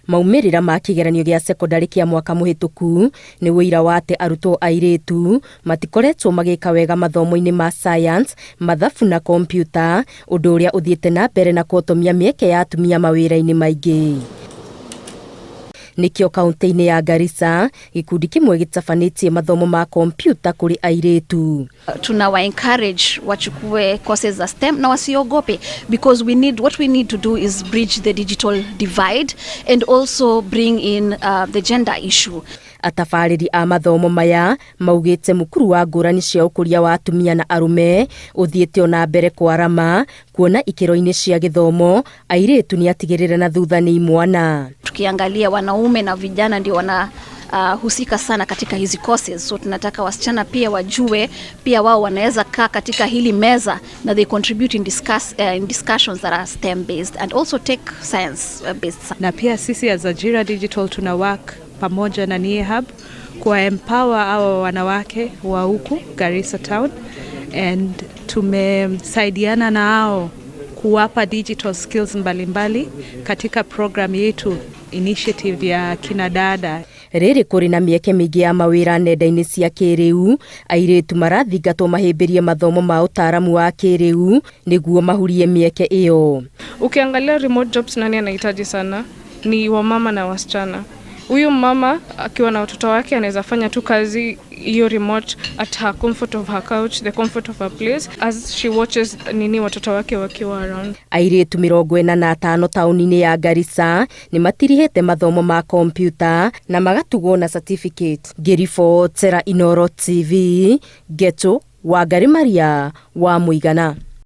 Maumĩrĩra ma kĩgeranio gĩa sekondari kĩa mwaka mũhĩtũku nĩ wĩira wa atĩ arutwo airĩtu matikoretwo magĩka wega mathomo-inĩ ma science, mathabu na kompyuta, ũndũ ũrĩa ũthiĩte na mbere na kũhotomia mĩeke ya atumia mawĩra-inĩ maingĩ. Nikio kaunti-inĩ ya Garissa, gikundi kimwe gĩtabanĩtie mathomo ma kompyuta kũrĩ airĩtu. Tunawa encourage wachukue courses za STEM na wasiogope, because what we need to do is bridge the digital divide and also bring in the gender issue. Atabarĩri a mathomo maya maugĩte mũkuru wa ngũrani cia ũkũria wa atumia na arume ũthiĩte ona mbere kwarama, kuona ikĩro-inĩ cia gĩthomo airĩtu nĩ atigĩrĩre na thutha nĩ imwana. Tukiangalia wanaume na vijana ndio husika sana katika hizi courses, so tunataka wasichana pia wajue pia wao wanaweza kaa katika hili meza na they contribute in discussions that are STEM based and also take science based. Na pia sisi as Ajira Digital tuna work pamoja na Hub kwa empower hawa wanawake wa huku Garissa Town, and tumesaidiana na hao kuwapa digital skills mbalimbali katika program yetu initiative ya kina dada. Rĩrĩ kũrĩ na mĩeke mĩingĩ ya mawĩra nenda-inĩ cia kĩrĩu, airĩtu marathingatwo mahĩmbĩrie mathomo ma ũtaaramu wa kĩrĩu nĩguo mahurie mĩeke ĩyo. Ukiangalia remote jobs nani anahitaji sana ni wamama na wasichana. Huyu mama akiwa na watoto wake anaweza fanya tu kazi hiyo remote at her comfort of her couch, the comfort of her place, as she watches watoto wake wakiwa around. Airĩtu 45 taũni-inĩ ya Garissa nĩ matirihĩte mathomo ma kompyuta na magatugwo na certificate. Ngĩribotera Inooro TV, Geto Wangari Maria wa Mũigana.